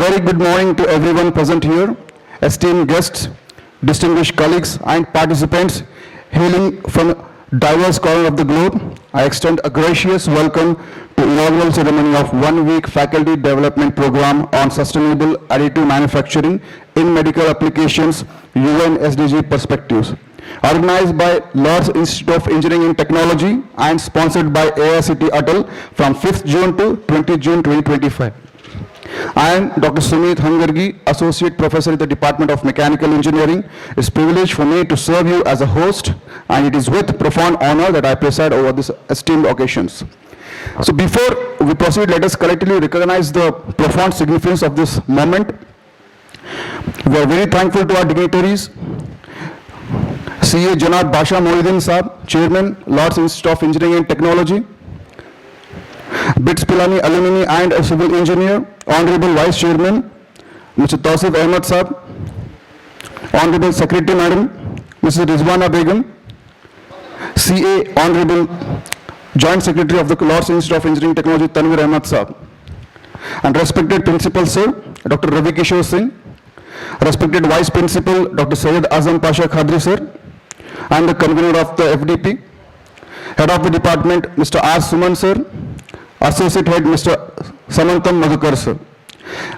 very good morning to everyone present here, esteemed guests, distinguished colleagues and participants hailing from diverse corners of the globe. I extend a gracious welcome to inaugural ceremony of 1-week faculty development program on sustainable additive manufacturing in medical applications, UN SDG perspectives. Organized by Lord's Institute of Engineering and Technology and sponsored by AICTE ATAL from 5th June to 20 June 2025. I am Dr. Sumit Hangargi, Associate Professor in the Department of Mechanical Engineering. It's a privilege for me to serve you as a host, and it is with profound honor that I preside over these esteemed occasions. So before we proceed, let us collectively recognize the profound significance of this moment. We are very thankful to our dignitaries, CA Janab Basha Mohiddin Saab, Chairman, Lord's Institute of Engineering and Technology, BITS Pilani Alumni and a Civil Engineer, Honorable Vice Chairman, Mr. Tausif Ahmed Saab, Honorable Secretary Madam, Mrs. Rizwana Begum, CA Honorable Joint Secretary of the Lord's Institute of Engineering and Technology, Tanvir Ahmed Saab, and respected Principal Sir, Dr. Ravi Kishore Singh, respected Vice Principal, Dr. Syed Azam Pasha Khadri Sir, and the Convener of the FDP, Head of the Department, Mr. R. Suman Sir, Associate Head, Mr. Samantam Madhukar Sir.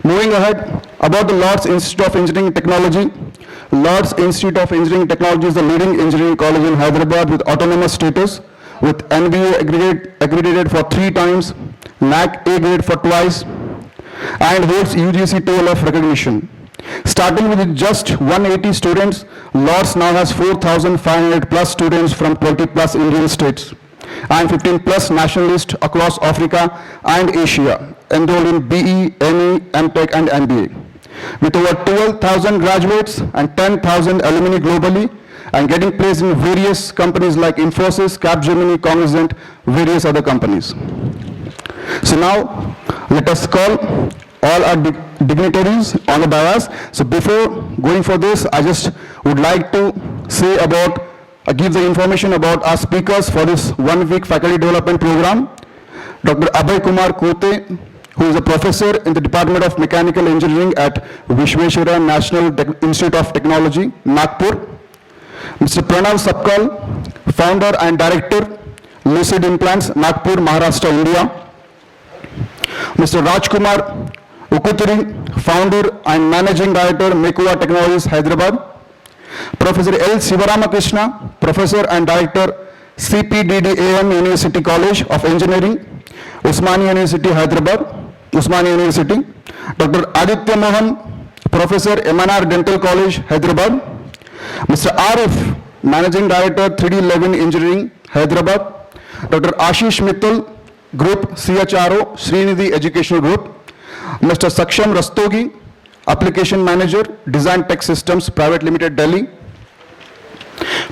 Moving ahead, about the Lord's Institute of Engineering and Technology. Lord's Institute of Engineering and Technology is the leading engineering college in Hyderabad with autonomous status, with NBA accredited for 3 times, NAC A grade for twice, and holds UGC TLF recognition. Starting with just 180 students, Lord's now has 4,500 plus students from 20 plus Indian states and 15 plus nationalists across Africa and Asia, enrolled in BE, ME, MTech and MBA. With over 12,000 graduates and 10,000 alumni globally, and getting placed in various companies like Infosys, Capgemini, Cognizant, various other companies. So now, let us call all our dignitaries on the dais. So before going for this, I just would like to say about, give the information about our speakers for this 1-week faculty development program. Dr. Abhay Kumar Kote, who is a professor in the Department of Mechanical Engineering at Vishweshwara National Institute of Technology, Nagpur. Mr. Pranav Sapkal, founder and director, Lucid Implants, Nagpur, Maharashtra, India. Mr. Rajkumar Ukuturi, founder and managing director, Mekuva Technologies, Hyderabad. Professor L. Sivaramakrishna, professor and director, CPDDAM University College of Engineering, Osmania University, Hyderabad, Osmania University. Dr. Aditya Mohan, professor, MNR Dental College, Hyderabad. Mr. Arif, managing director, 3D11 Engineering, Hyderabad. Dr. Ashish Mittal, Group CHRO, Srinidhi Educational Group. Mr. Saksham Rastogi, Application Manager, Design Tech Systems, Private Limited, Delhi.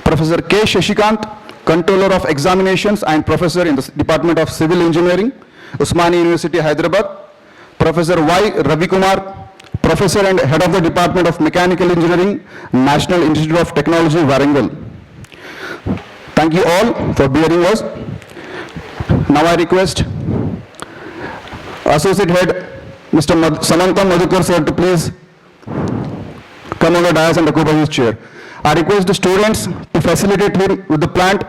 Professor K. Shashikant, Controller of Examinations and Professor in the Department of Civil Engineering, Osmania University, Hyderabad. Professor Y. Ravi Kumar, Professor and Head of the Department of Mechanical Engineering, National Institute of Technology, Warangal. Thank you all for bearing us. Now I request Associate Head, Mr. Samantam Madhukar Sir, to please come on the dais and occupy his chair. I request the students to facilitate him with the plant,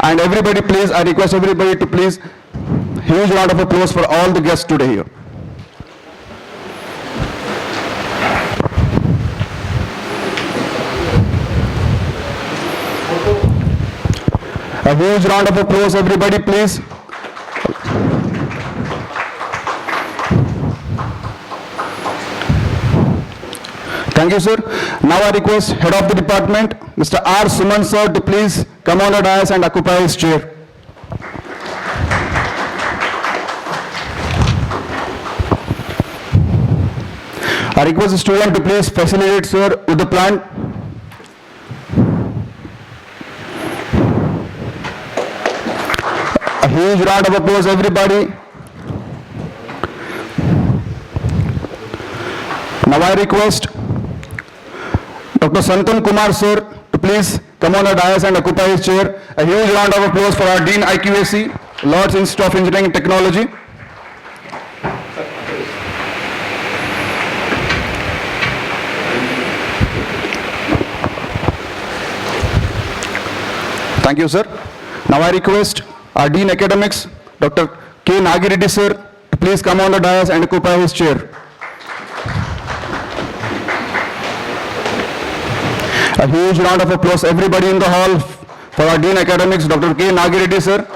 and everybody please, I request everybody to please, huge round of applause for all the guests today here. A huge round of applause, everybody please. Thank you, sir. Now I request Head of the Department, Mr. R. Suman Sir, to please come on the dais and occupy his chair. I request the student to please facilitate, sir, with the plant. A huge round of applause, everybody. Now I request Dr. Santan Kumar Sir to please come on the dais and occupy his chair. A huge round of applause for our Dean IQAC, Lord's Institute of Engineering and Technology. Thank you, sir. Now I request our Dean Academics, Dr. K. Nagireddy, sir, to please come on the dais and occupy his chair. A huge round of applause, everybody in the hall, for our Dean Academics, Dr. K. Nagireddy, sir.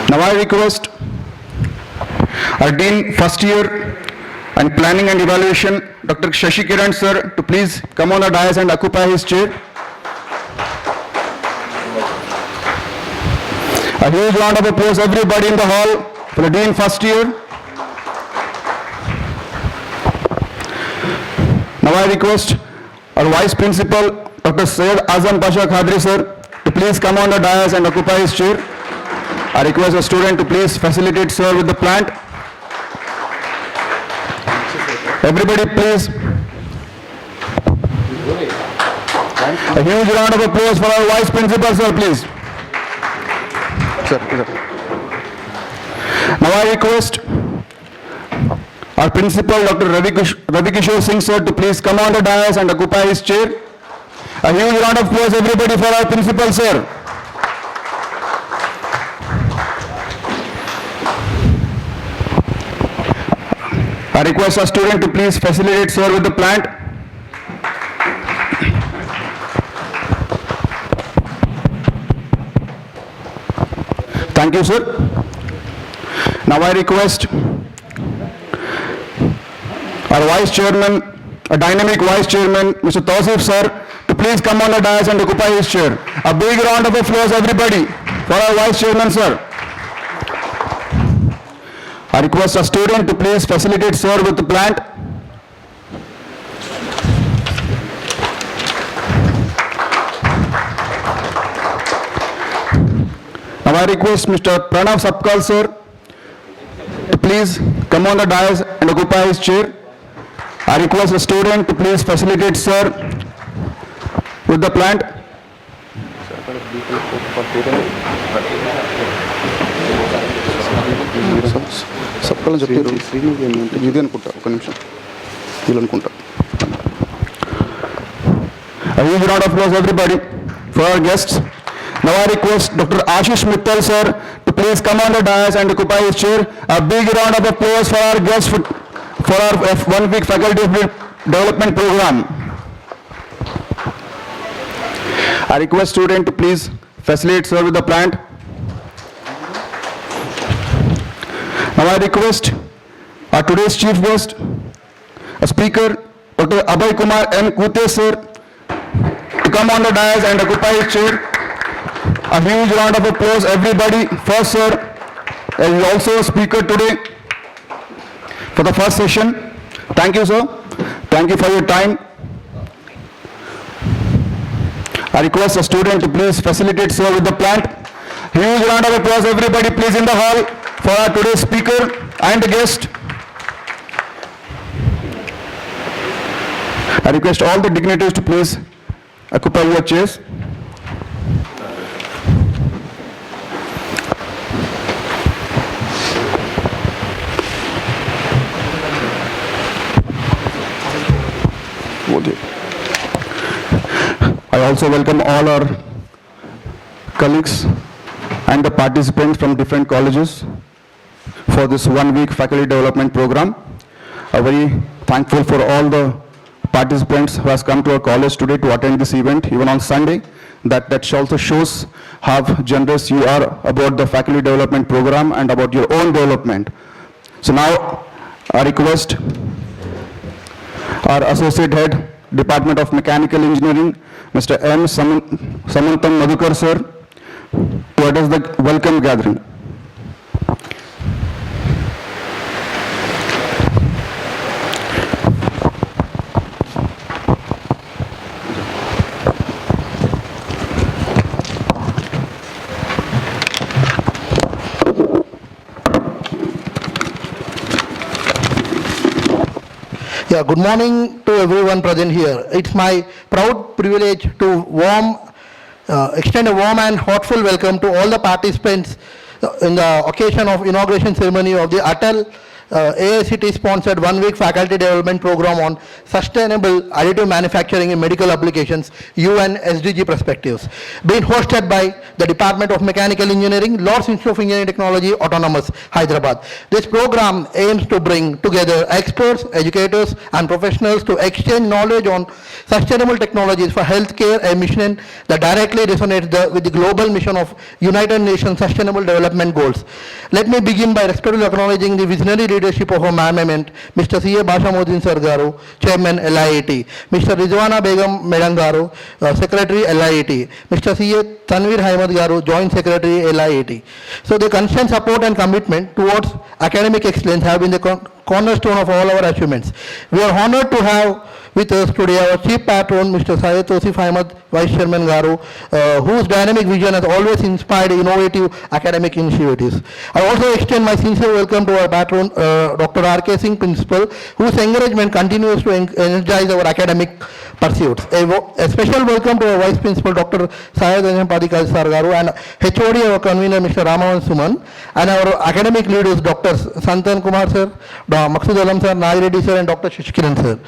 Now I request our Dean First Year and Planning and Evaluation, Dr. Shashi Kiran, sir, to please come on the dais and occupy his chair. A huge round of applause, everybody in the hall, for the Dean First Year. Now I request our Vice Principal, Dr. Syed Azam Pasha Khadri, sir, to please come on the dais and occupy his chair. I request a student to please facilitate, sir, with the plant. Everybody, please. A huge round of applause for our Vice Principal, sir, please. Sir. Now I request our Principal, Dr. Ravi Kishore Singh, sir, to please come on the dais and occupy his chair. A huge round of applause, everybody, for our Principal, sir. I request a student to please facilitate, sir, with the plant. Thank you, sir. Now I request our Vice Chairman, a dynamic Vice Chairman, Mr. Tausif, sir, to please come on the dais and occupy his chair. A big round of applause, everybody, for our Vice Chairman, sir. I request a student to please facilitate, sir, with the plant. Now I request Mr. Pranav Sapkal, sir, to please come on the dais and occupy his chair. I request a student to please facilitate, sir, with the plant. సబ్కలని చెప్పారు ఇది అనుకుంటా ఒక నిమిషం వీళ్ళు అనుకుంటా A huge round of applause, everybody, for our guests. Now I request Dr. Ashish Mittal, sir, to please come on the dais and occupy his chair. A big round of applause for our guests for our 1 week faculty development program. I request student to please facilitate, sir, with the plant. Now I request our today's chief guest, a speaker, Dr. Abhay Kumar M. Kute, sir, to come on the dais and occupy his chair. A huge round of applause, everybody. First, sir, is also a speaker today for the first session. Thank you, sir. Thank you for your time. I request a student to please facilitate, sir, with the plant. Huge round of applause, everybody, please, in the hall for our today's speaker and the guest. I request all the dignitaries to please occupy your chairs. I also welcome all our colleagues and the participants from different colleges for this 1 week faculty development program. I'm very thankful for all the participants who has come to our college today to attend this event, even on Sunday. That also shows how generous you are about the faculty development program and about your own development. So now I request our Associate Head, Department of Mechanical Engineering, Mr. M. Samantam Madhukar, sir, to address the welcome gathering. Yeah, good morning to everyone present here. It's my proud privilege to extend a warm and heartful welcome to all the participants in the occasion of inauguration ceremony of the ATAL AICTE sponsored 1-week faculty development program on sustainable additive manufacturing in medical applications, UN SDG perspectives, being hosted by the Department of Mechanical Engineering, Lord's Institute of Engineering Technology, Autonomous, Hyderabad. This program aims to bring together experts, educators, and professionals to exchange knowledge on sustainable technologies for healthcare, a mission that directly resonates with the global mission of United Nations Sustainable Development Goals. Let me begin by respectfully acknowledging the visionary leadership of our management, Mr. C.A. Bashamuddin Sir Garu, Chairman LIAT, Mr. Rizwana Begum Madam Garu, Secretary LIAT, Mr. C.A. Tanvir Ahmed Garu, Joint Secretary LIAT. So the constant support and commitment towards academic excellence have been the cornerstone of all our achievements. We are honored to have with us today our chief patron, Mr. Syed Tosif Ahmed, Vice Chairman Garu, whose dynamic vision has always inspired innovative academic initiatives. I also extend my sincere welcome to our patron, Dr. R.K. Singh, Principal, whose encouragement continues to energize our academic pursuits. A special welcome to our Vice Principal, Dr. Syed Padikal Sir Garu, and HOD, our convener, Mr. Ramavan Suman, and our academic leaders, Dr. Santan Kumar Sir, Maksud Alam Sir, Nagreddy Sir, and Dr. Shishkiran Sir.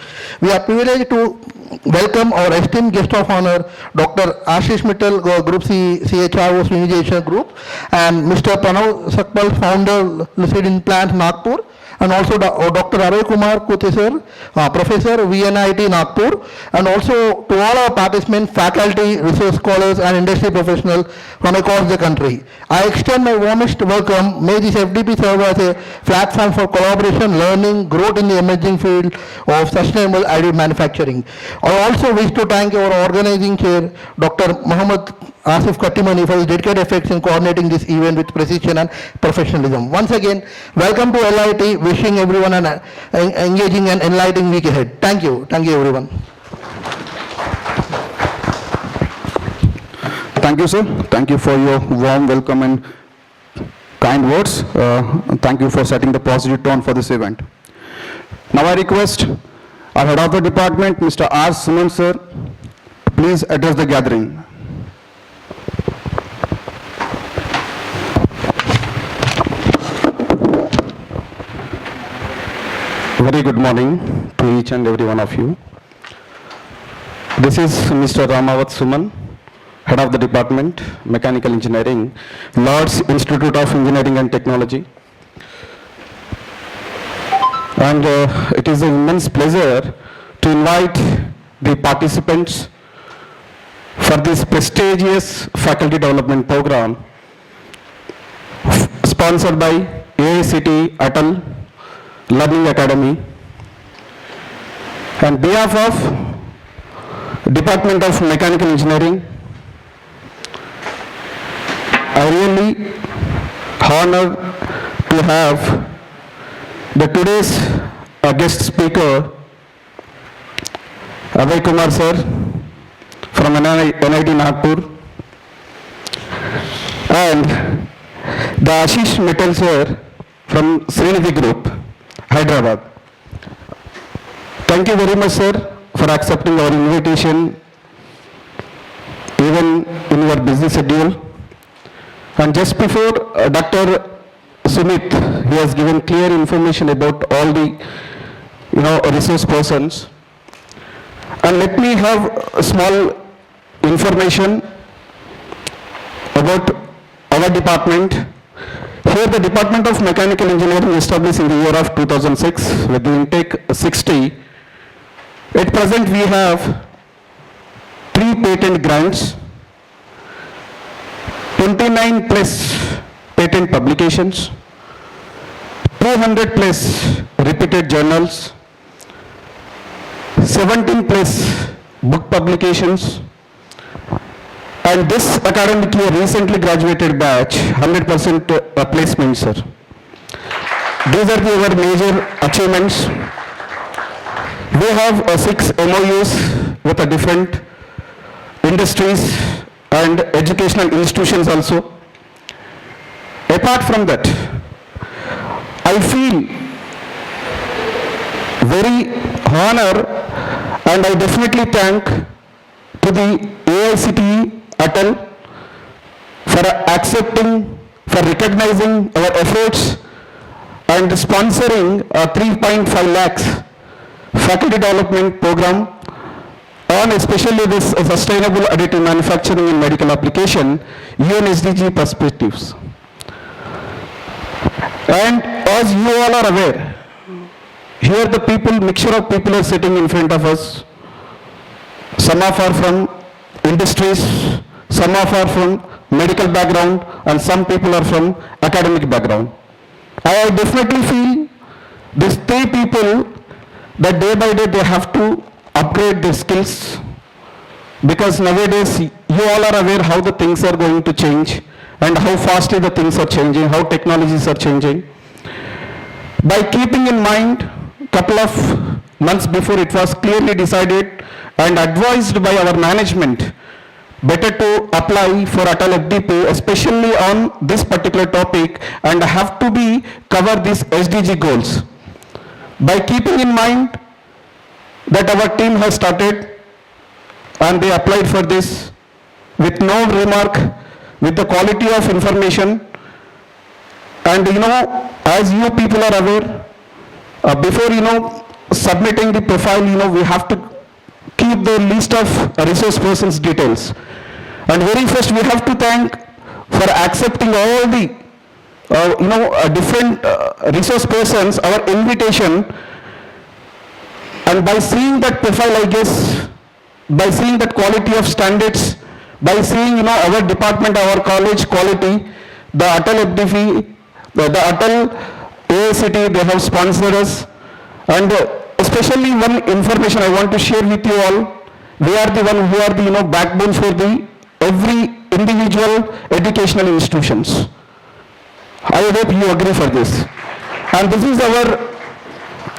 We are privileged to welcome our esteemed guest of honor, Dr. Ashish Mittal, Group C, CHRO, Srinivasana Group, and Mr. Pranav Sakpal, Founder, Lucid Implant, Nagpur, and also Dr. Aray Kumar Kute Sir, Professor, VNIT, Nagpur, and also to all our participants, faculty, research scholars, and industry professionals from across the country. I extend my warmest welcome. May this FDP serve as a platform for collaboration, learning, growth in the emerging field of sustainable additive manufacturing. I also wish to thank our organizing chair, Dr. Muhammad Asif Kattimani, for his dedicated efforts in coordinating this event with precision and professionalism. Once again, welcome to LIT, wishing everyone an engaging and enlightening week ahead. Thank you. Thank you, everyone. Thank you, sir. Thank you for your warm welcome and kind words. Thank you for setting the positive tone for this event. Now I request our head of the department, Mr. R. Suman sir, please address the gathering. Very good morning to each and every one of you. This is Mr. Ramavat Suman, Head of the Department, Mechanical Engineering, Lord's Institute of Engineering and Technology. And it is an immense pleasure to invite the participants for this prestigious faculty development program sponsored by AICTE ATAL Learning Academy. On behalf of Department of Mechanical Engineering, I really honored to have the today's guest speaker, Aray Kumar sir from NIT Nagpur, and the Ashish Mittal sir from Srinidhi Group, Hyderabad. Thank you very much, sir, for accepting our invitation even in your busy schedule. And just before Dr. Sumit, he has given clear information about all the resource persons. And let me have a small information about our department. Here the Department of Mechanical Engineering established in the year of 2006 with the intake 60. At present we have 3 patent grants, 29 plus patent publications, 200 plus repeated journals, 17 plus book publications, and this academic year recently graduated batch 100% placement, sir. These are our major achievements. We have 6 MOUs with different industries and educational institutions also. Apart from that, I feel very honored and I definitely thank to the AICTE ATAL for accepting, for recognizing our efforts and sponsoring a 3.5 lakhs faculty development program on especially this sustainable additive manufacturing in medical application, UN SDG perspectives. And as you all are aware, here the people, mixture of people are sitting in front of us. Some of are from industries, some of are from medical background, and some people are from academic background. I definitely feel these three people that day by day they have to upgrade their skills, because nowadays you all are aware how the things are going to change and how fastly the things are changing, how technologies are changing. By keeping in mind, couple of months before it was clearly decided and advised by our management better to apply for ATAL FDP, especially on this particular topic, and have to be cover these SDG goals. By keeping in mind that our team has started and they applied for this with no remark, with the quality of information, and as you people are aware, before submitting the profile, we have to keep the list of resource persons details. And very first we have to thank for accepting all the different resource persons our invitation. And by seeing that profile, I guess, by seeing that quality of standards, by seeing our department, our college quality, the ATAL FDP, the ATAL AICTE, they have sponsored us. And especially one information I want to share with you all, we are the one who are the backbone for the every individual educational institutions. I hope you agree for this. And this is our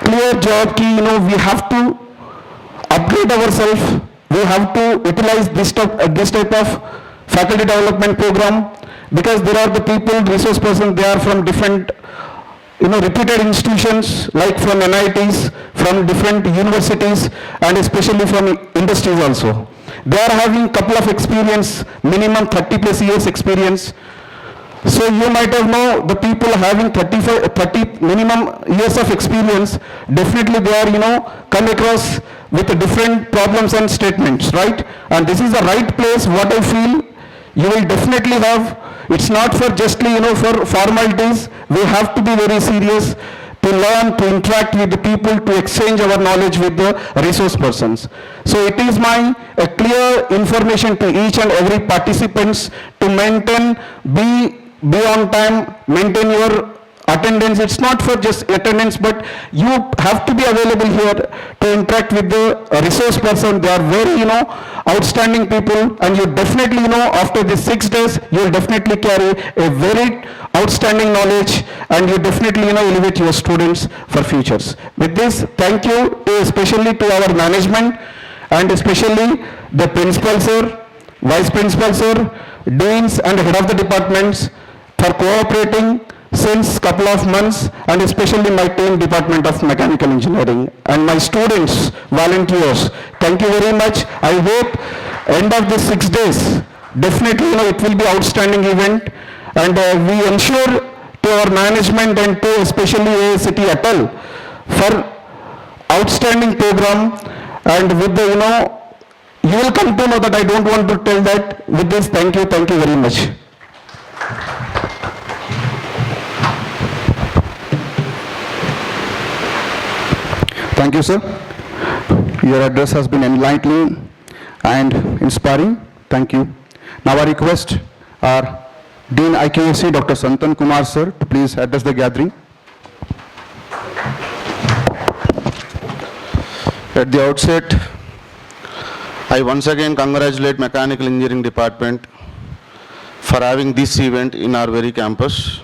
clear job ki, we have to upgrade ourselves, we have to utilize this type of faculty development program, because there are the people, resource persons, they are from different reputed institutions like from NITs, from different universities, and especially from industries also. They are having couple of experience, minimum 30 plus years experience. So you might have know the people having 30 minimum years of experience, definitely they are come across with different problems and statements, right? And this is the right place, what I feel you will definitely have. It's not for justly for formalities. We have to be very serious to learn, to interact with the people, to exchange our knowledge with the resource persons. So it is my clear information to each and every participants to maintain, be on time, maintain your attendance. It's not for just attendance, but you have to be available here to interact with the resource person. They are very outstanding people, and you definitely after the 6 days you will definitely carry a very outstanding knowledge, and you definitely elevate your students for futures. With this, thank you especially to our management, and especially the principal sir, vice principal sir, deans and head of the departments for cooperating since couple of months, and especially my team, Department of Mechanical Engineering, and my students, volunteers. Thank you very much. I hope end of the 6 days, definitely it will be outstanding event, and we ensure to our management and to especially AICTE ATAL for outstanding program, and with the you will come to know that I don't want to tell that. With this, thank you very much. Thank you, sir. Your address has been enlightening and inspiring. Thank you. Now I request our Dean IQAC, Dr. Santan Kumar, sir, to please address the gathering. At the outset, I once again congratulate Mechanical Engineering Department for having this event in our very campus.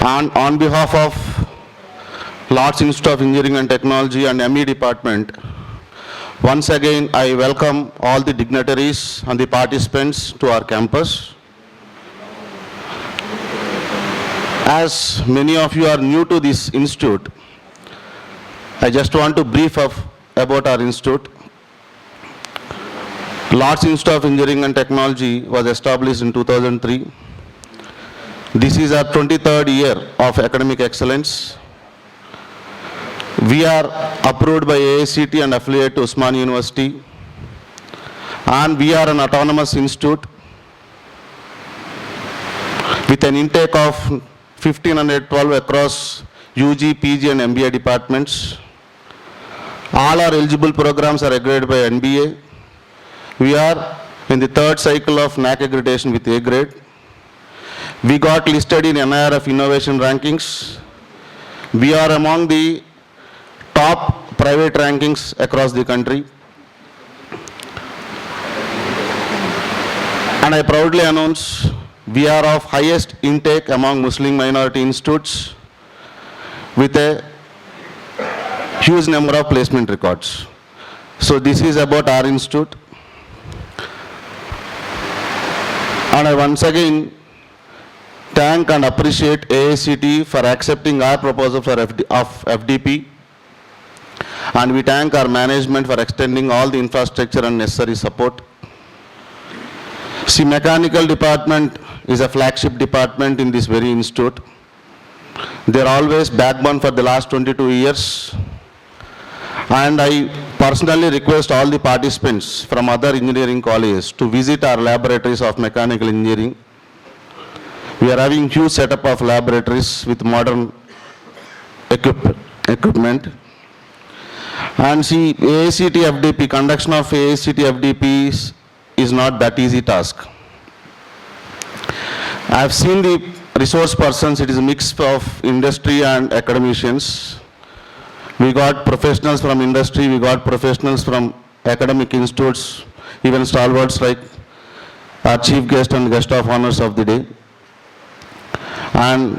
And on behalf of Lord's Institute of Engineering and Technology and ME Department, once again I welcome all the dignitaries and the participants to our campus. As many of you are new to this institute, I just want to brief about our institute. Lord's Institute of Engineering and Technology was established in 2003. This is our 23rd year of academic excellence. We are approved by AICTE and affiliate to Osmania University, and we are an autonomous institute with an intake of 1,512 across UG, PG and MBA departments. All our eligible programs are accredited by NBA. We are in the third cycle of NAC accreditation with A grade. We got listed in NIRF innovation rankings. We are among the top private rankings across the country. And I proudly announce we are of highest intake among Muslim minority institutes with a huge number of placement records. So this is about our institute. And I once again thank and appreciate AICTE for accepting our proposal for FDP. And we thank our management for extending all the infrastructure and necessary support. See, mechanical department is a flagship department in this very institute. They are always backbone for the last 22 years. And I personally request all the participants from other engineering colleges to visit our laboratories of mechanical engineering. We are having huge setup of laboratories with modern equipment. And see, AICTE FDP, conduction of AICTE FDP is not that easy task. I have seen the resource persons, it is a mix of industry and academicians. We got professionals from industry, we got professionals from academic institutes, even stalwarts like our chief guest and guest of honors of the day. And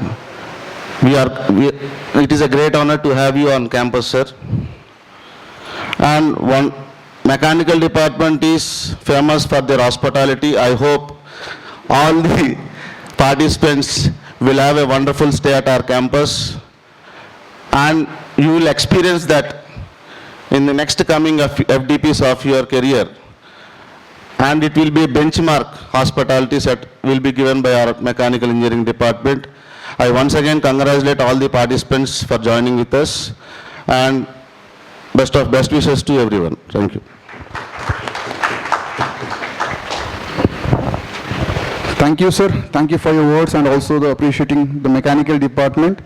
it is a great honor to have you on campus, sir. And one mechanical department is famous for their hospitality. I hope all the participants will have a wonderful stay at our campus. And you will experience that in the next coming FDPs of your career. And it will be a benchmark hospitality set will be given by our mechanical engineering department. I once again congratulate all the participants for joining with us, and best wishes to everyone. Thank you. Thank you, sir. Thank you for your words and also the appreciating the mechanical department.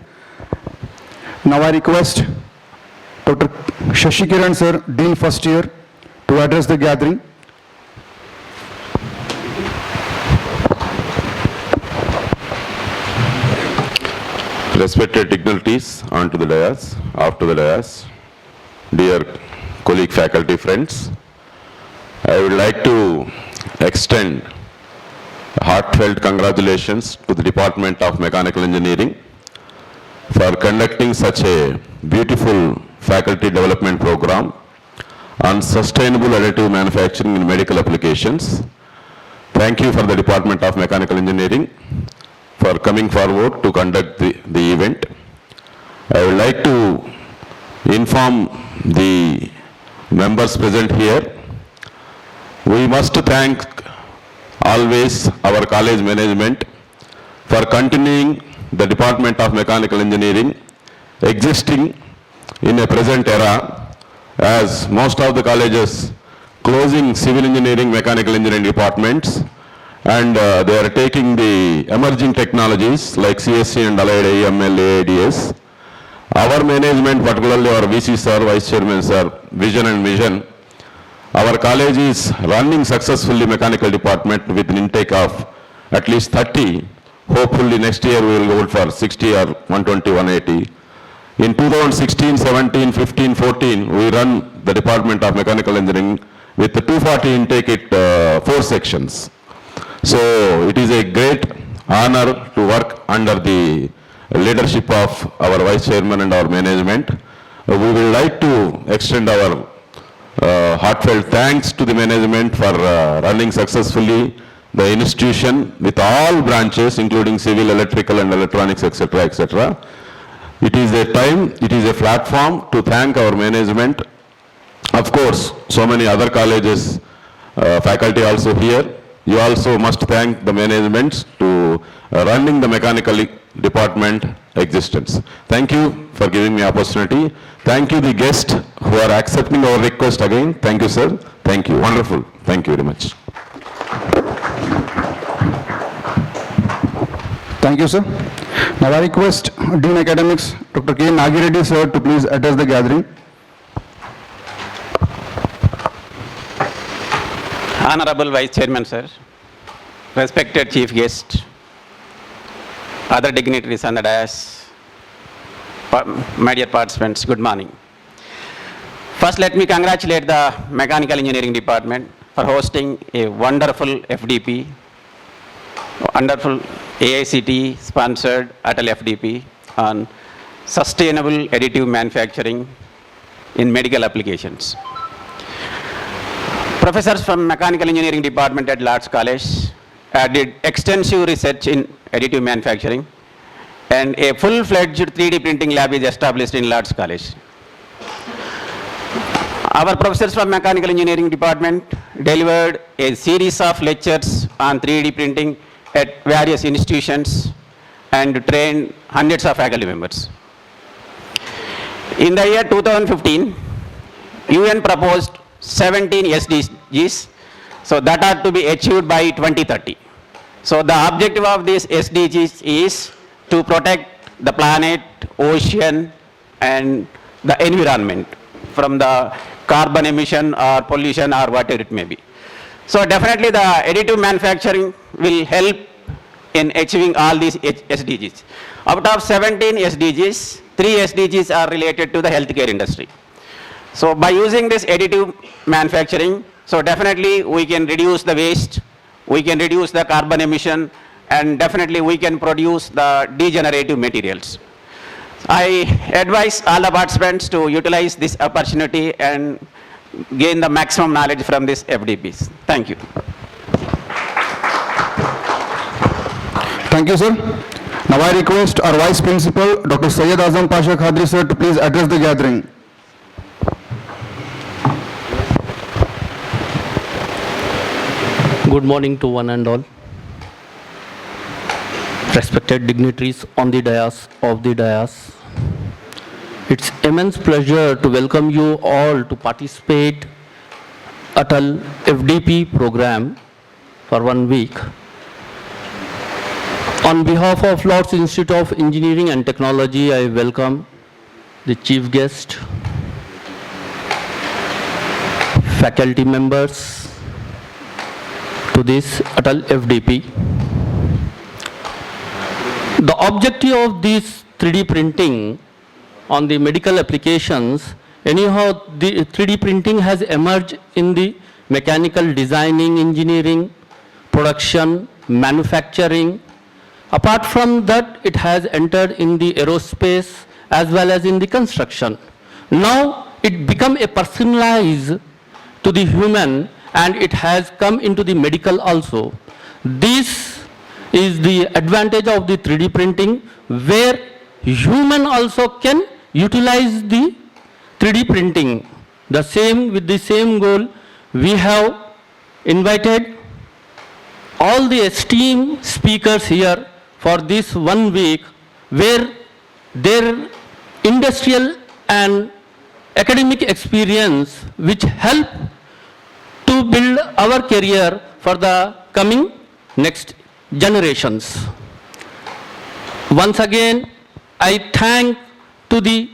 Now I request Dr. Shashikiran, sir, Dean first year, to address the gathering. Respected dignitaries onto the dais, after the dais, dear colleague, faculty, friends, I would like to extend heartfelt congratulations to the Department of Mechanical Engineering for conducting such a beautiful faculty development program on sustainable additive manufacturing in medical applications. Thank you for the Department of Mechanical Engineering for coming forward to conduct the event. I would like to inform the members present here. We must thank always our college management for continuing the Department of Mechanical Engineering existing in a present era, as most of the colleges closing civil engineering, mechanical engineering departments, and they are taking the emerging technologies like CSC and allied AML, AIDS. Our management, particularly our VC sir, Vice Chairman sir, vision and mission. Our college is running successfully mechanical department with an intake of at least 30. Hopefully next year we will go for 60 or 120, 180. In 2016, 17, 15, 14, we run the Department of Mechanical Engineering with the 240 intake at 4 sections. So it is a great honor to work under the leadership of our Vice Chairman and our management. We would like to extend our heartfelt thanks to the management for running successfully the institution with all branches, including civil, electrical and electronics, etc., etc. It is a time, it is a platform to thank our management. Of course, so many other colleges, faculty also here. You also must thank the management to running the mechanical department existence. Thank you for giving me opportunity. Thank you the guests who are accepting our request again. Thank you, sir. Thank you. Wonderful. Thank you very much. Thank you, sir. Now I request Dean Academics, Dr. K. Nagireddy, sir, to please address the gathering. Honorable Vice Chairman, sir, respected Chief Guest, other dignitaries on the dais, my dear participants, good morning. First, let me congratulate the Mechanical Engineering Department for hosting a wonderful FDP, wonderful AICTE sponsored ATAL FDP on sustainable additive manufacturing in medical applications. Professors from Mechanical Engineering Department at Lord's College did extensive research in additive manufacturing, and a full-fledged 3D printing lab is established in Lord's College. Our professors from Mechanical Engineering Department delivered a series of lectures on 3D printing at various institutions and trained hundreds of faculty members. In the year 2015, UN proposed 17 SDGs, so that are to be achieved by 2030. So the objective of these SDGs is to protect the planet, ocean, and the environment from the carbon emission or pollution or whatever it may be. So definitely the additive manufacturing will help in achieving all these SDGs. Out of 17 SDGs, 3 SDGs are related to the healthcare industry. So by using this additive manufacturing, so definitely we can reduce the waste, we can reduce the carbon emission, and definitely we can produce the degenerative materials. I advise all the participants to utilize this opportunity and gain the maximum knowledge from these FDPs. Thank you. Thank you, sir. Now I request our Vice Principal, Dr. Syed Azam Pasha Khadri, sir, to please address the gathering. Good morning to one and all. Respected dignitaries on the dais, of the dais. It's immense pleasure to welcome you all to participate ATAL FDP program for 1 week. On behalf of Lord's Institute of Engineering and Technology, I welcome the chief guest, faculty members, to this ATAL FDP. The objective of this 3D printing on the medical applications, anyhow the 3D printing has emerged in the mechanical designing, engineering, production, manufacturing. Apart from that, it has entered in the aerospace as well as in the construction. Now it become a personalized to the human, and it has come into the medical also. This is the advantage of the 3D printing, where human also can utilize the 3D printing. The same, with the same goal, we have invited all the esteemed speakers here for this 1 week, where their industrial and academic experience which help to build our career for the coming next generations. Once again, I thank to the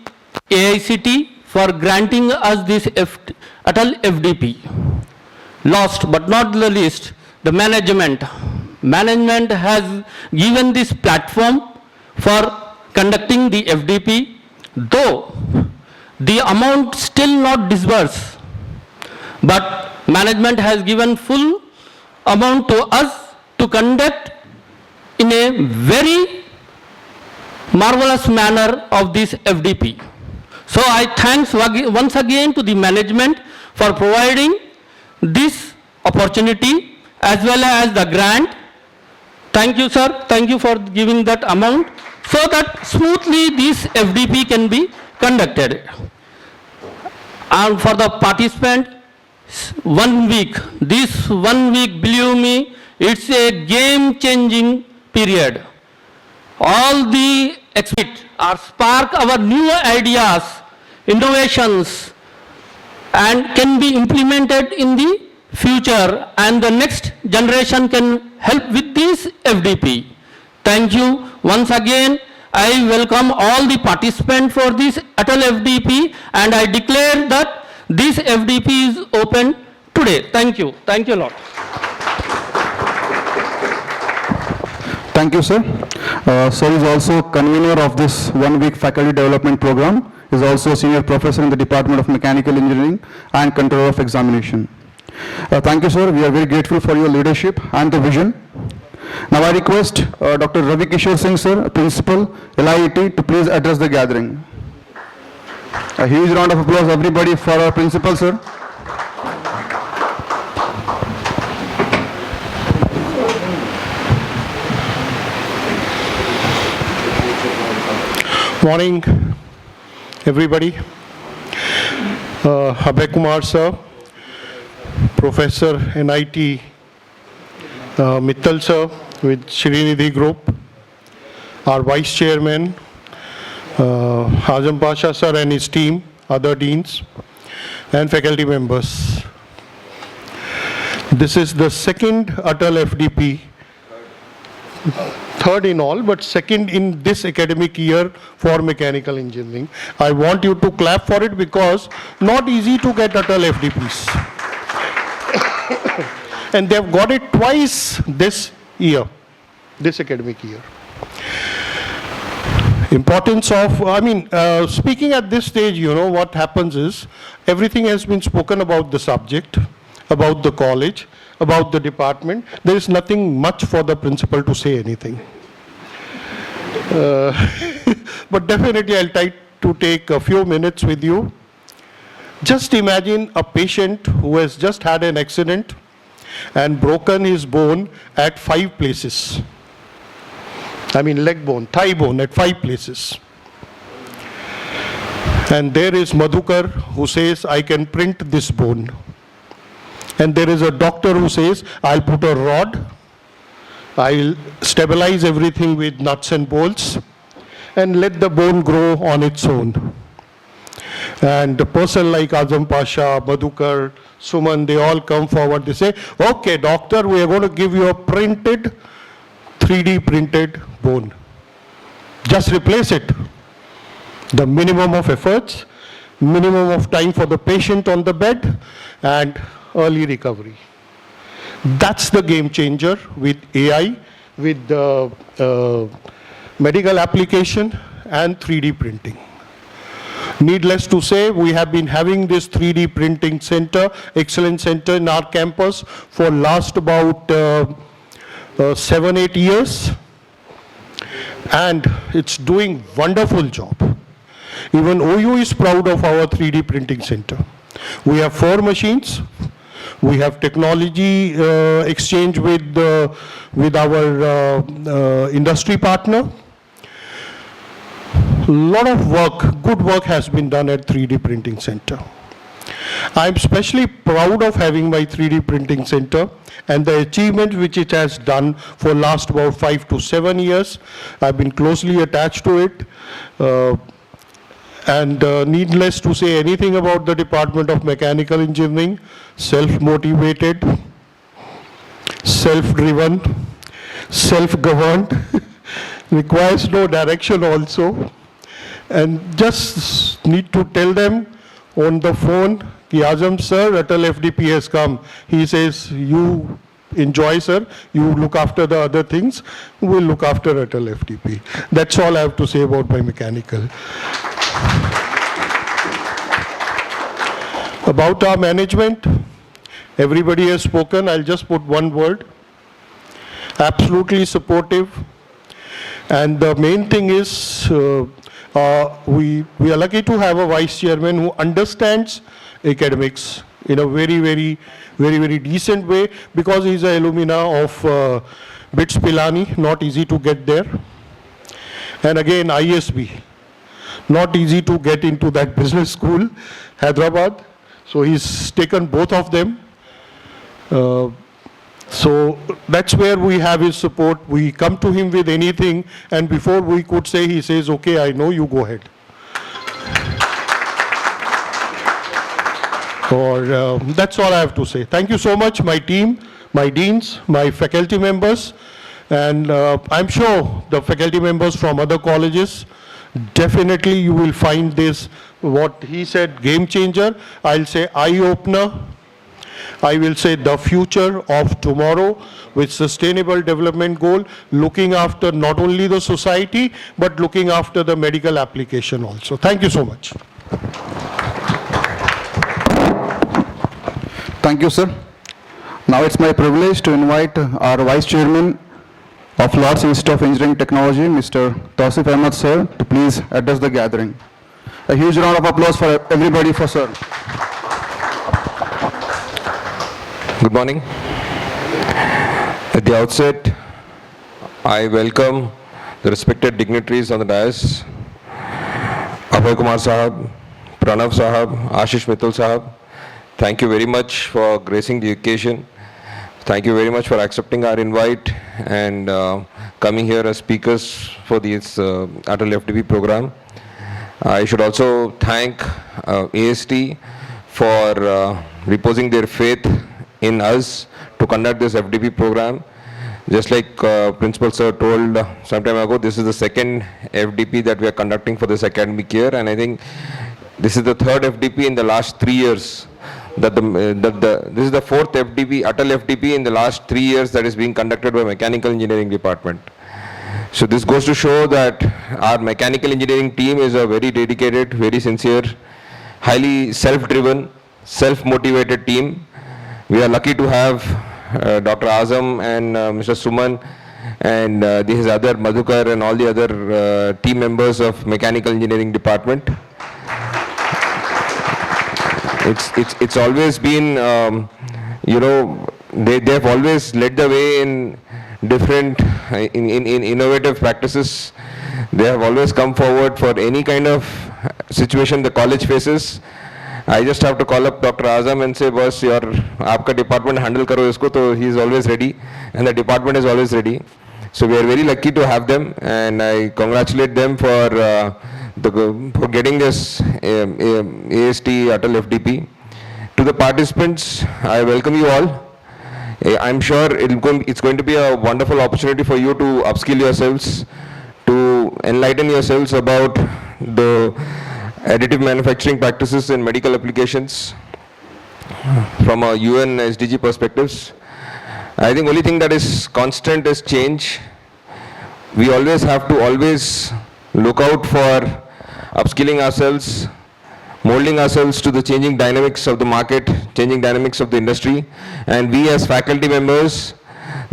AICTE for granting us this ATAL FDP. Last but not the least, the management. Management has given this platform for conducting the FDP, though the amount still not disbursed, but management has given full amount to us to conduct in a very marvelous manner of this FDP. So I thanks once again to the management for providing this opportunity as well as the grant. Thank you, sir. Thank you for giving that amount so that smoothly this FDP can be conducted. And for the participant, 1 week, this 1 week, believe me, it's a game-changing period. All the exhibit are spark our new ideas, innovations, and can be implemented in the future, and the next generation can help with this FDP. Thank you. Once again, I welcome all the participants for this ATAL FDP, and I declare that this FDP is open today. Thank you. Thank you a lot. Thank you, sir. Sir is also convener of this one-week faculty development program. He is also a senior professor in the Department of Mechanical Engineering and Control of Examination. Thank you, sir. We are very grateful for your leadership and the vision. Now I request Dr. Ravi Kishore Singh, sir, Principal, LIET, to please address the gathering. A huge round of applause, everybody, for our principal, sir. Morning, everybody. Abhay Kumar, sir, Professor NIT, Mittal, sir, with Shrinidhi Group, our Vice Chairman, Azam Pasha, sir, and his team, other deans, and faculty members. This is the second ATAL FDP, third in all, but second in this academic year for mechanical engineering. I want you to clap for it because not easy to get ATAL FDPs. And they've got it twice this year, this academic year. Importance of, speaking at this stage, you know, what happens is everything has been spoken about the subject, about the college, about the department. There is nothing much for the principal to say anything. But definitely I'll try to take a few minutes with you. Just imagine a patient who has just had an accident and broken his bone at 5 places. Leg bone, thigh bone at 5 places. And there is Madhukar who says, I can print this bone. And there is a doctor who says, I'll put a rod, I'll stabilize everything with nuts and bolts, and let the bone grow on its own. And a person like Azam Pasha, Madhukar, Suman, they all come forward, they say, okay, doctor, we are going to give you a printed, 3D printed bone. Just replace it. The minimum of efforts, minimum of time for the patient on the bed, and early recovery. That's the game changer with AI, with the medical application and 3D printing. Needless to say, we have been having this 3D printing center, excellence center in our campus for last about 7-8 years, and it's doing wonderful job. Even OU is proud of our 3D printing center. We have 4 machines. We have technology exchange with our industry partner. A lot of work, good work has been done at 3D printing center. I'm especially proud of having my 3D printing center and the achievement which it has done for last about 5 to 7 years. I've been closely attached to it. Needless to say anything about the Department of Mechanical Engineering, self-motivated, self-driven, self-governed, requires no direction also. And just need to tell them on the phone, Ki Azam sir, ATAL FDP has come. He says, you enjoy sir, you look after the other things, we'll look after ATAL FDP. That's all I have to say about my mechanical. About our management, everybody has spoken. I'll just put one word. Absolutely supportive. And the main thing is, we are lucky to have a vice chairman who understands academics in a very decent way, because he's an alumna of BITS Pilani, not easy to get there. And again, ISB, not easy to get into that business school, Hyderabad. So he's taken both of them. So that's where we have his support. We come to him with anything, and before we could say, he says, okay, I know, you go ahead. That's all I have to say. Thank you so much, my team, my deans, my faculty members, and I'm sure the faculty members from other colleges, definitely you will find this, what he said, game changer. I'll say eye-opener. I will say the future of tomorrow with sustainable development goal, looking after not only the society, but looking after the medical application also. Thank you so much. Thank you, sir. Now it's my privilege to invite our Vice Chairman of Lord's Institute of Engineering Technology, Mr. Tausif Ahmed, sir, to please address the gathering. A huge round of applause for everybody for sir. Good morning. At the outset, I welcome the respected dignitaries on the dais, Abhay Kumar Sahab, Pranav Sahab, Ashish Mittal Sahab. Thank you very much for gracing the occasion. Thank you very much for accepting our invite and coming here as speakers for this ATAL FDP program. I should also thank AICTE for reposing their faith in us to conduct this FDP program. Just like Principal Sir told some time ago, this is the second FDP that we are conducting for this academic year, and I think this is the third FDP in the last 3 years. This is the fourth FDP, ATAL FDP in the last 3 years that is being conducted by Mechanical Engineering Department. So this goes to show that our mechanical engineering team is a very dedicated, very sincere, highly self-driven, self-motivated team. We are lucky to have Dr. Azam and Mr. Suman and his other Madhukar and all the other team members of Mechanical Engineering Department. It's always been, they've always led the way in different, in innovative practices. They have always come forward for any kind of situation the college faces. I just have to call up Dr. Azam and say, boss, aapka department handle karo isko, so he is always ready, and the department is always ready. So we are very lucky to have them, and I congratulate them for getting this AICTE ATAL FDP. To the participants, I welcome you all. I'm sure it's going to be a wonderful opportunity for you to upskill yourselves, to enlighten yourselves about the additive manufacturing practices in medical applications from a UN SDG perspectives. I think only thing that is constant is change. We always have to look out for upskilling ourselves, molding ourselves to the changing dynamics of the market, changing dynamics of the industry, and we as faculty members,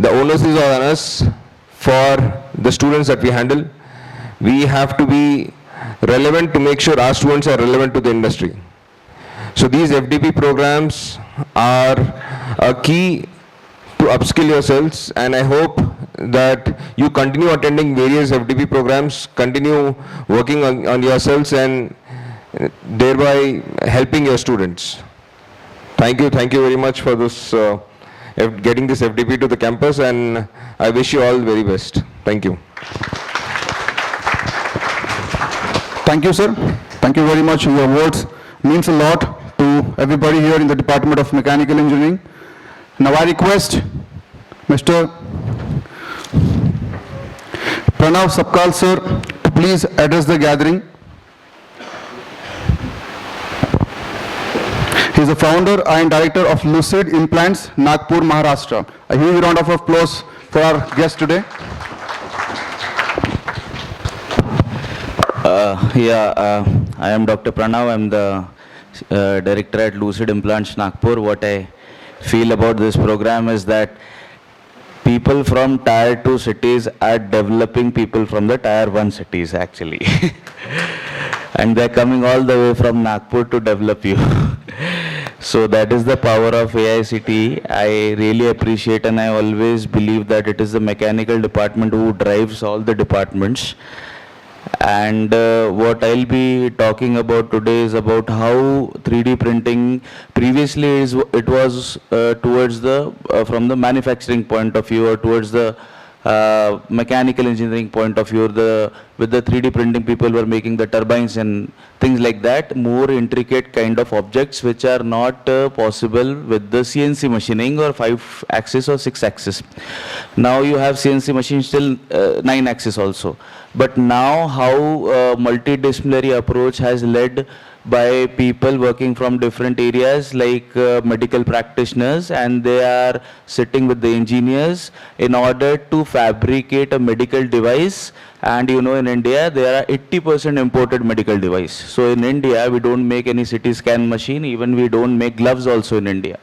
the onus is on us for the students that we handle. We have to be relevant to make sure our students are relevant to the industry. So these FDP programs are a key to upskill yourselves, and I hope that you continue attending various FDP programs, continue working on yourselves and thereby helping your students. Thank you very much for this, getting this FDP to the campus, and I wish you all very best. Thank you. Thank you, sir. Thank you very much. Your words means a lot to everybody here in the Department of Mechanical Engineering. Now I request Mr. Pranav Sapkal, sir, to please address the gathering. He is the founder and director of Lucid Implants, Nagpur, Maharashtra. A huge round of applause for our guest today. I am Dr. Pranav. I am the director at Lucid Implants, Nagpur. What I feel about this program is that people from Tier 2 cities are developing people from the Tier 1 cities actually. And they're coming all the way from Nagpur to develop you. So that is the power of AICTE. I really appreciate, and I always believe that it is the mechanical department who drives all the departments. And what I'll be talking about today is about how 3D printing previously it was towards the from the manufacturing point of view, or towards the mechanical engineering point of view. With the 3D printing, people were making the turbines and things like that, more intricate kind of objects which are not possible with the CNC machining or 5-axis or 6-axis. Now you have CNC machines still 9-axis also. But now how multidisciplinary approach has led by people working from different areas like medical practitioners, and they are sitting with the engineers in order to fabricate a medical device. And you know, in India there are 80% imported medical device. So in India we don't make any CT scan machine, even we don't make gloves also in India.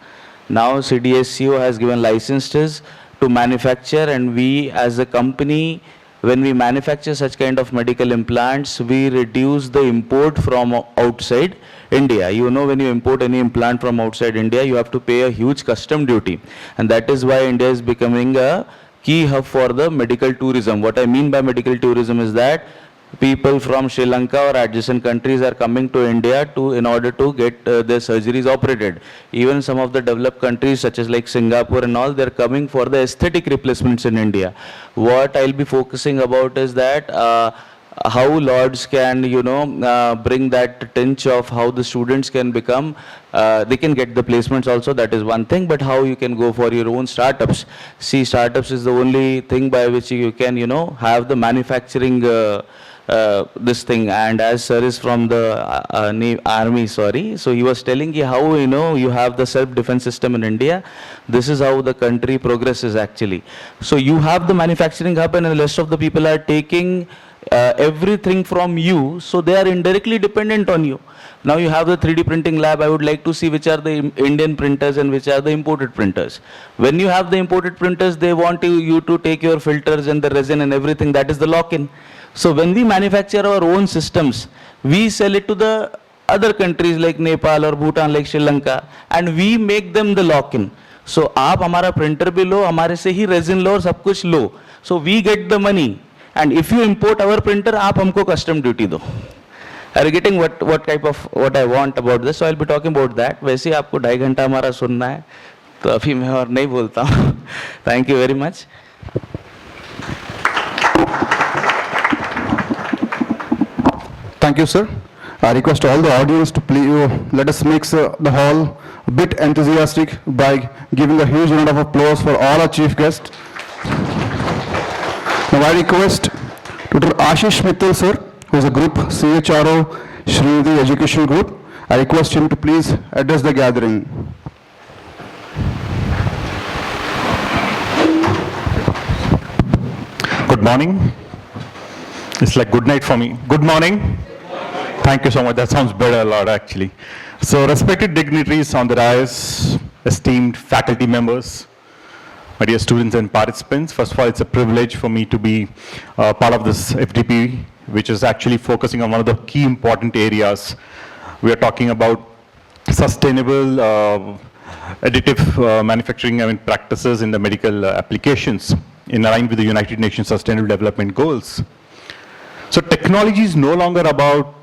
Now CDSCO has given licenses to manufacture, and we as a company, when we manufacture such kind of medical implants, we reduce the import from outside India. You know, when you import any implant from outside India, you have to pay a huge custom duty. And that is why India is becoming a key hub for the medical tourism. What I mean by medical tourism is that people from Sri Lanka or adjacent countries are coming to India in order to get their surgeries operated. Even some of the developed countries such as like Singapore and all, they're coming for the aesthetic replacements in India. What I'll be focusing about is that how Lords can, you know, bring that tinge of how the students can become, they can get the placements also, that is one thing, but how you can go for your own startups. See, startups is the only thing by which you can, you know, have the manufacturing this thing. And as sir is from the army, sorry, so he was telling you how, you know, you have the self-defense system in India. This is how the country progresses actually. So you have the manufacturing hub, and the rest of the people are taking everything from you, so they are indirectly dependent on you. Now you have the 3D printing lab. I would like to see which are the Indian printers and which are the imported printers. When you have the imported printers, they want you to take your filters and the resin and everything. That is the lock-in. So when we manufacture our own systems, we sell it to the other countries like Nepal or Bhutan, like Sri Lanka, and we make them the lock-in. So आप हमारा printer भी लो, हमारे से ही resin लो और सब कुछ लो. So we get the money. And if you import our printer, आप हमको custom duty दो. Are you getting what type of what I want about this? So I'll be talking about that. वैसे आपको 2.5 घंटा हमारा सुनना है, तो अभी मैं और नहीं बोलता हूँ. Thank you very much. Thank you, sir. I request all the audience to please let us make the hall a bit enthusiastic by giving a huge round of applause for all our chief guests. Now I request Dr. Ashish Mittal, sir, who is a group CHRO, Srinidhi Education Group. I request him to please address the gathering. Good morning. It's like good night for me. Good morning. Thank you so much. That sounds better a lot, actually. So, respected dignitaries on the dais, esteemed faculty members, my dear students and participants, first of all, it's a privilege for me to be part of this FDP, which is actually focusing on one of the key important areas. We are talking about sustainable additive manufacturing practices in the medical applications in line with the United Nations Sustainable Development Goals. So technology is no longer about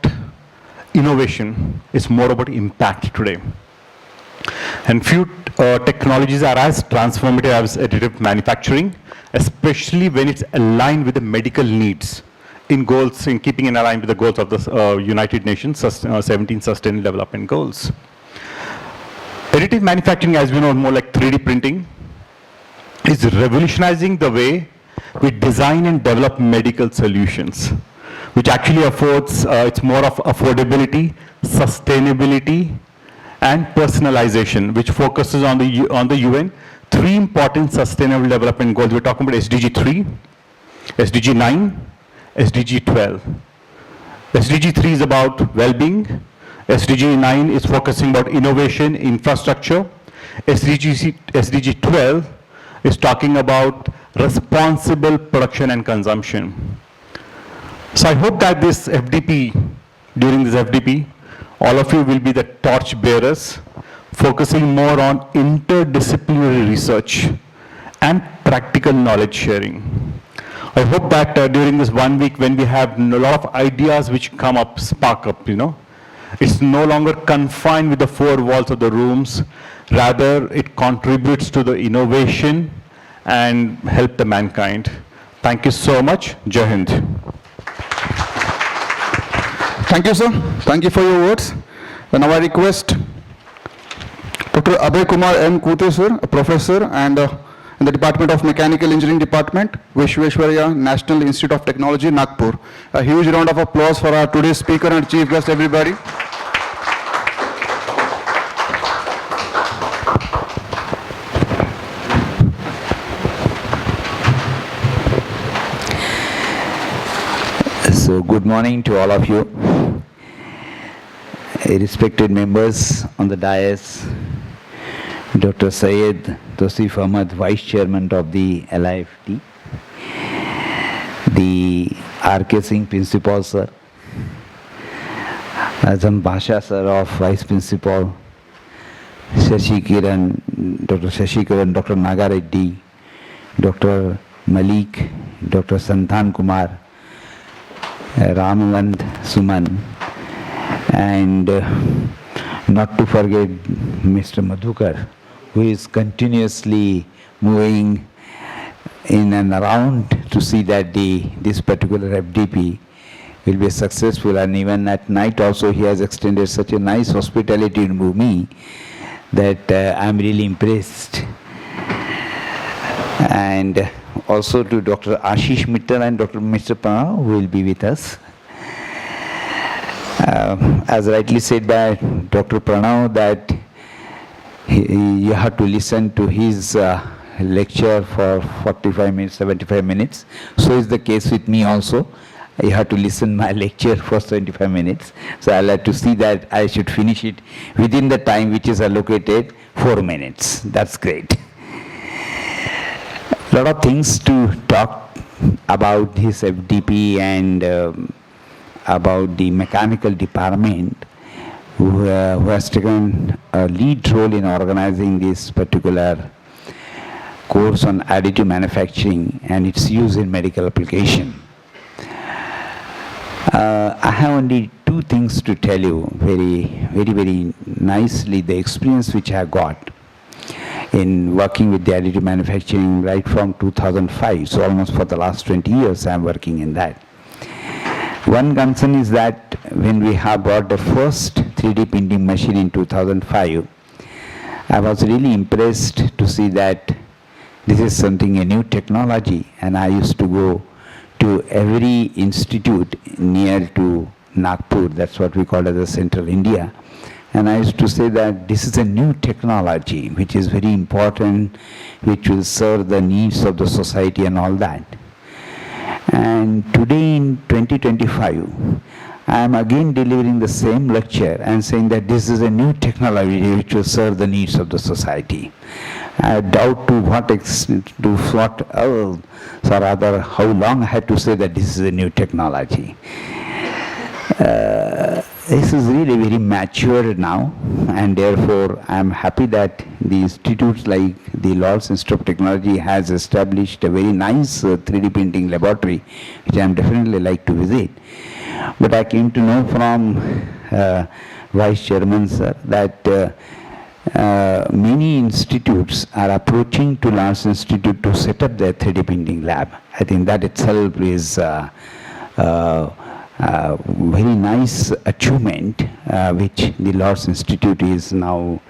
innovation, it's more about impact today. And few technologies are as transformative as additive manufacturing, especially when it's aligned with the medical needs in goals, in keeping in line with the goals of the United Nations 17 Sustainable Development Goals. Additive manufacturing, as we know, more like 3D printing, is revolutionizing the way we design and develop medical solutions, which actually affords, it's more of affordability, sustainability, and personalization, which focuses on the UN, 3 important sustainable development goals. We're talking about SDG 3, SDG 9, SDG 12. SDG 3 is about well-being, SDG 9 is focusing about innovation, infrastructure, SDG 12 is talking about responsible production and consumption. So I hope that this FDP, during this FDP, all of you will be the torch bearers, focusing more on interdisciplinary research and practical knowledge sharing. I hope that during this 1 week, when we have a lot of ideas which come up, spark up, it's no longer confined with the four walls of the rooms. Rather, it contributes to the innovation and help the mankind. Thank you so much. Jai Hind. Thank you, sir. Thank you for your words. And now I request Dr. Abhay Kumar M. Kute, sir, a professor and in the Department of Mechanical Engineering Department, Vishweshwaraya National Institute of Technology, Nagpur. A huge round of applause for our today's speaker and chief guest, everybody. So good morning to all of you. Respected members on the dais, Dr. Syed Tosif Ahmad, Vice Chairman of the LIFT, the R.K. Singh Principal, sir, Azam Basha, sir, of Vice Principal, Shashi Kiran, Dr. Naga Reddy, Dr. Malik, Dr. Santhan Kumar, Ramanand Suman, and not to forget Mr. Madhukar, who is continuously moving in and around to see that this particular FDP will be successful, and even at night also he has extended such a nice hospitality to me that I am really impressed. And also to Dr. Ashish Mittal and Dr. Mr. Pranav, who will be with us. As rightly said by Dr. Pranav, that you have to listen to his lecture for 45 minutes, 75 minutes. So is the case with me also. You have to listen my lecture for 75 minutes. So I'll have to see that I should finish it within the time which is allocated, 4 minutes. That's great. A lot of things to talk about his FDP and about the mechanical department who has taken a lead role in organizing this particular course on additive manufacturing and its use in medical application. I have only two things to tell you very nicely, the experience which I have got in working with the additive manufacturing right from 2005, so almost for the last 20 years I am working in that. One concern is that when we have bought the first 3D printing machine in 2005, I was really impressed to see that this is something, a new technology, and I used to go to every institute near to Nagpur, that's what we call as the Central India, and I used to say that this is a new technology which is very important, which will serve the needs of the society and all that. And today in 2025, I am again delivering the same lecture and saying that this is a new technology which will serve the needs of the society. I doubt to what extent, to what else, or rather how long I had to say that this is a new technology. This is really very mature now, and therefore I am happy that the institutes like the Lord's Institute of Technology has established a very nice 3D printing laboratory, which I am definitely like to visit. But I came to know from Vice Chairman, sir, that many institutes are approaching to Lord's Institute to set up their 3D printing lab. I think that itself is very nice achievement which the Lord's Institute is now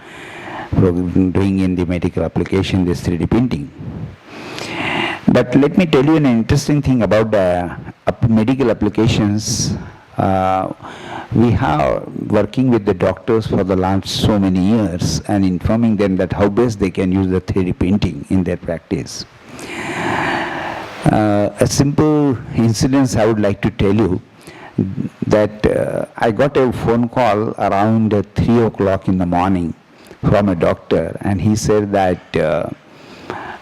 doing in the medical application, this 3D printing. But let me tell you an interesting thing about the medical applications. We have working with the doctors for the last so many years and informing them that how best they can use the 3D printing in their practice. A simple incident I would like to tell you, that I got a phone call around 3 o'clock in the morning from a doctor, and he said that,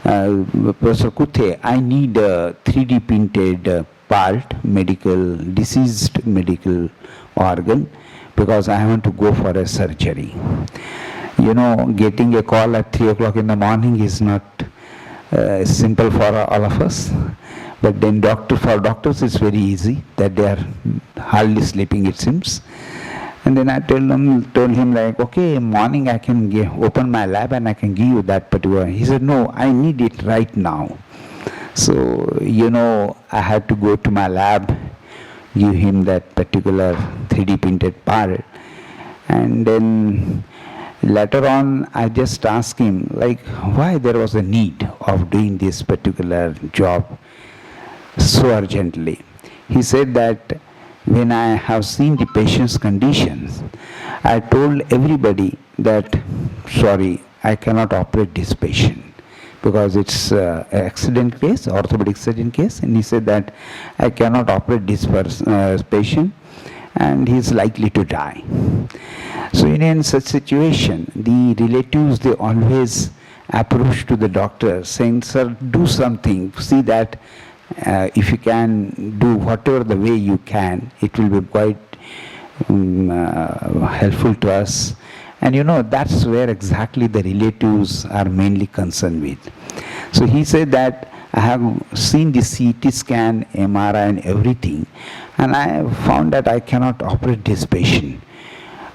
Professor Kuthe, I need a 3D printed part, deceased medical organ, because I want to go for a surgery. You know, getting a call at 3 o'clock in the morning is not simple for all of us. But then for doctors it's very easy, that they are hardly sleeping it seems. And then I told him like, okay, morning I can open my lab and I can give you that particular. He said, no, I need it right now. So, I had to go to my lab, give him that particular 3D printed part. And then later on, I just asked him, like, why there was a need of doing this particular job so urgently. He said that when I have seen the patient's conditions, I told everybody that, sorry, I cannot operate this patient because it's an accident case, orthopedic surgeon case, and he said that I cannot operate this patient and he is likely to die. So in such situation, the relatives, they always approach to the doctor saying, sir, do something, see that if you can do whatever the way you can, it will be quite helpful to us. And that's where exactly the relatives are mainly concerned with. So he said that I have seen the CT scan, MRI and everything, and I found that I cannot operate this patient.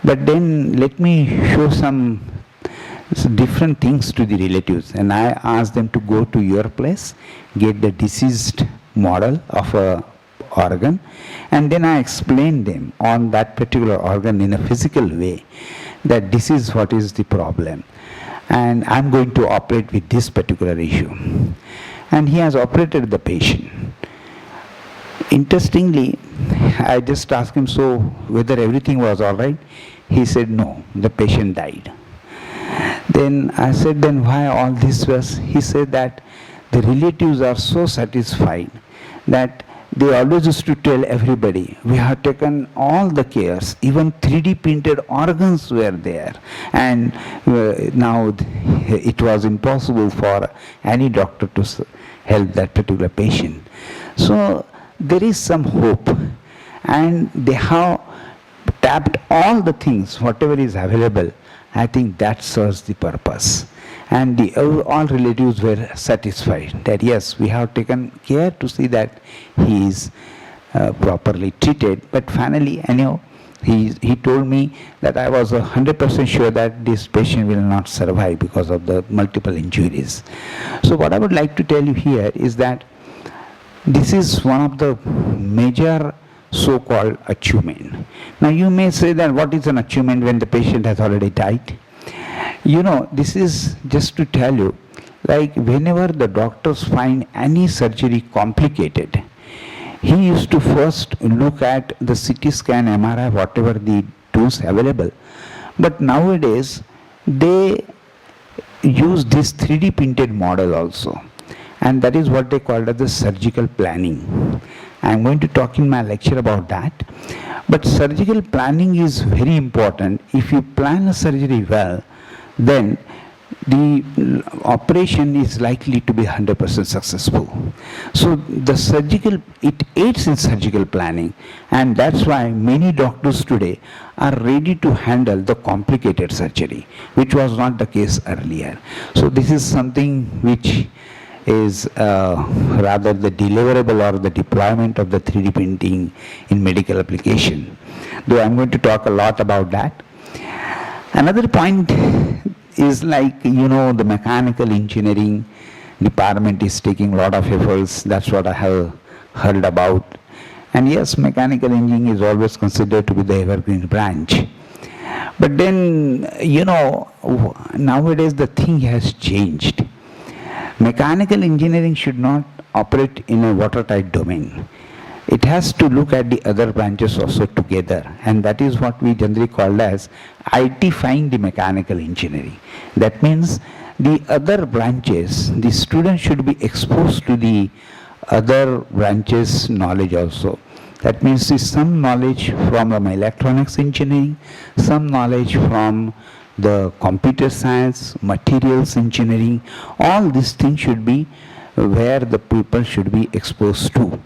But then let me show some different things to the relatives, and I asked them to go to your place, get the deceased model of a organ, and then I explained them on that particular organ in a physical way that this is what is the problem and I'm going to operate with this particular issue. And he has operated the patient. Interestingly, I just asked him, so whether everything was all right? He said no, the patient died. Then I said, then why all this was? He said that the relatives are so satisfied that they always used to tell everybody, we have taken all the cares, even 3D printed organs were there, and now it was impossible for any doctor to help that particular patient. So there is some hope, and they have tapped all the things, whatever is available. I think that serves the purpose. And all relatives were satisfied that yes, we have taken care to see that he is properly treated. But finally, anyhow, he told me that I was 100% sure that this patient will not survive because of the multiple injuries. So what I would like to tell you here is that this is one of the major so-called achievement. Now you may say that what is an achievement when the patient has already died? This is just to tell you, like whenever the doctors find any surgery complicated, he used to first look at the CT scan, MRI, whatever the tools available. But nowadays, they use this 3D printed model also. And that is what they call as the surgical planning. I am going to talk in my lecture about that. But surgical planning is very important. If you plan a surgery well, then the operation is likely to be 100% successful. So it aids in surgical planning, and that's why many doctors today are ready to handle the complicated surgery, which was not the case earlier. So this is something which is rather the deliverable or the deployment of the 3D printing in medical application. Though I'm going to talk a lot about that. Another point is like, the mechanical engineering department is taking a lot of efforts. That's what I have heard about. And yes, mechanical engineering is always considered to be the evergreen branch. But then, nowadays the thing has changed. Mechanical engineering should not operate in a watertight domain. It has to look at the other branches also together, and that is what we generally call as IT-fying the mechanical engineering. That means the other branches, the student should be exposed to the other branches knowledge also. That means some knowledge from electronics engineering, some knowledge from the computer science, materials engineering. All these things should be where the people should be exposed to.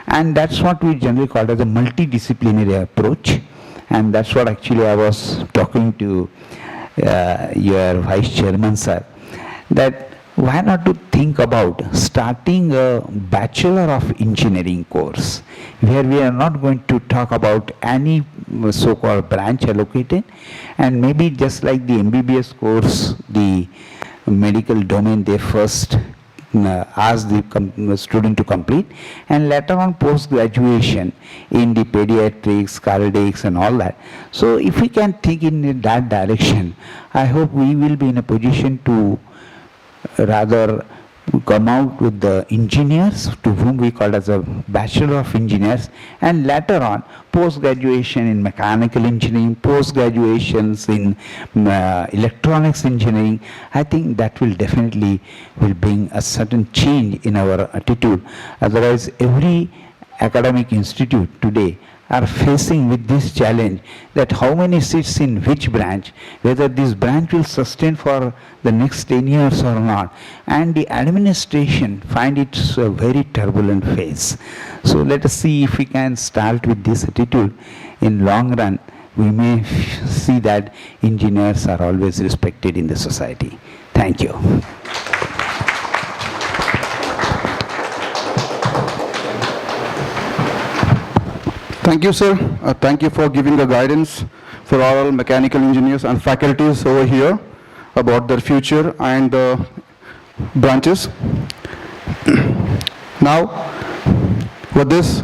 And that's what we generally call as a multidisciplinary approach. And that's what actually I was talking to your Vice Chairman, sir, that why not to think about starting a Bachelor of Engineering course, where we are not going to talk about any so-called branch allocated, and maybe just like the MBBS course, the medical domain, they first ask the student to complete, and later on post-graduation in the pediatrics, cardiacs and all that. So if we can think in that direction, I hope we will be in a position to rather come out with the engineers, to whom we call as a Bachelor of Engineers, and later on post-graduation in mechanical engineering, post-graduations in electronics engineering. I think that will definitely will bring a certain change in our attitude. Otherwise, every academic institute today are facing with this challenge that how many seats in which branch, whether this branch will sustain for the next 10 years or not, and the administration find it a very turbulent phase. So let us see if we can start with this attitude. In long run, we may see that engineers are always respected in the society. Thank you. Thank you, sir. Thank you for giving the guidance for all mechanical engineers and faculties over here about their future and branches. Now, with this,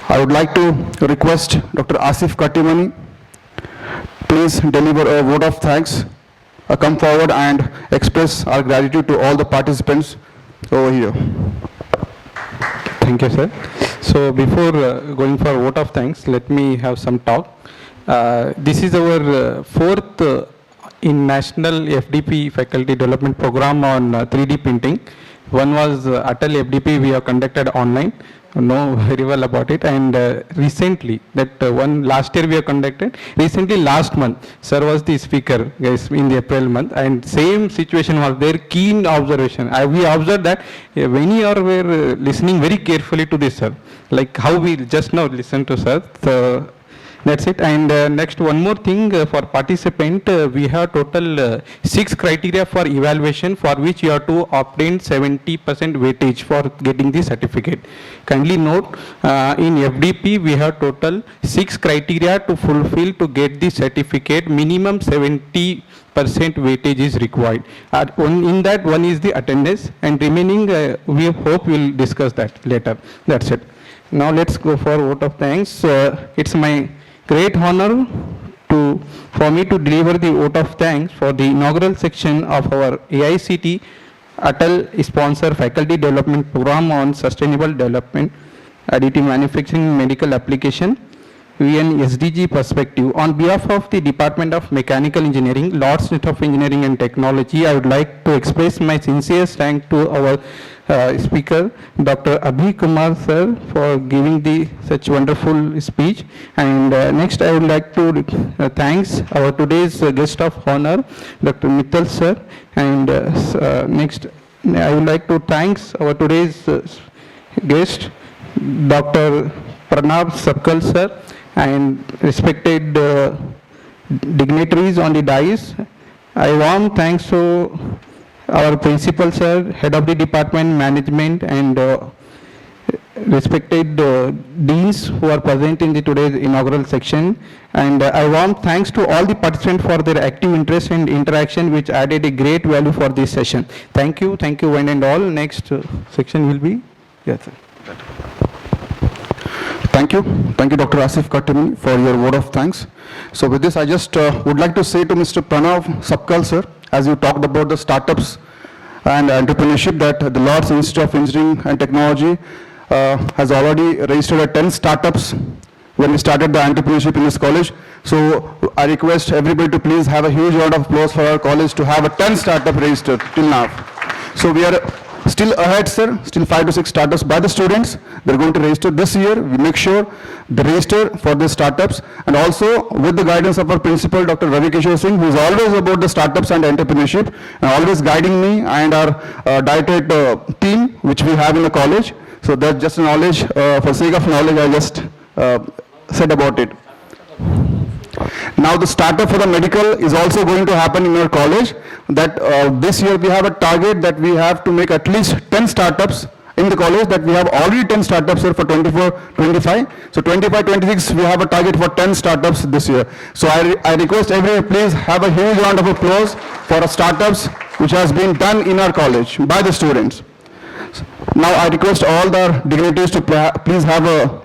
I would like to request Dr. Asif Katimani, please deliver a vote of thanks, come forward and express our gratitude to all the participants over here. Thank you, sir. So before going for vote of thanks, let me have some talk. This is our fourth in National FDP Faculty Development Program on 3D printing. One was ATAL FDP we have conducted online, know very well about it, and recently that one last year we have conducted. Recently last month, sir was the speaker, guys, in the April month, and same situation was there, keen observation. We observed that many were listening very carefully to this, sir, like how we just now listen to sir. So, that's it. And next, one more thing for participant, we have total 6 criteria for evaluation, for which you have to obtain 70% weightage for getting the certificate. Kindly note, in FDP we have total 6 criteria to fulfill to get the certificate. Minimum 70% weightage is required. In that, one is the attendance, and remaining we hope we'll discuss that later. That's it. Now let's go for vote of thanks. It's my great honor for me to deliver the vote of thanks for the inaugural section of our AICTE ATAL sponsor faculty development program on sustainable development, additive manufacturing, medical application, UN SDG perspective. On behalf of the Department of Mechanical Engineering, Lord's Institute of Engineering and Technology, I would like to express my sincerest thanks to our speaker, Dr. Abhi Kumar sir, for giving such wonderful speech. And next, I would like to thanks our today's guest of honor, Dr. Mittal sir. And next, I would like to thanks our today's guest, Dr. Pranav Sapkal sir, and respected dignitaries on the dais. I warm thanks to our principal sir, head of the department, management, and respected deans who are present in today's inaugural section. And I warm thanks to all the participants for their active interest and interaction, which added a great value for this session. Thank you, one and all. Next section will be, yes, sir. Thank you, Dr. Asif Katimani, for your word of thanks. So with this, I just would like to say to Mr. Pranav Sapkal sir, as you talked about the startups and entrepreneurship, that the Lord's Institute of Engineering and Technology has already registered 10 startups when we started the entrepreneurship in this college. So I request everybody to please have a huge round of applause for our college to have a 10 startup registered till now. So we are still ahead, sir, still 5 to 6 startups by the students. They're going to register this year. We make sure they register for the startups, and also with the guidance of our principal, Dr. Ravi Kishore Singh, who is always about the startups and entrepreneurship, and always guiding me and our directorate team, which we have in the college. So that's just knowledge, for sake of knowledge, I just said about it. Now the startup for the medical is also going to happen in our college. That this year we have a target that we have to make at least 10 startups in the college, that we have already 10 startups here for 24-25. So 25-26 we have a target for 10 startups this year. So I request everyone, please have a huge round of applause for our startups which has been done in our college by the students. Now I request all the dignitaries to please have a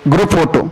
group photo.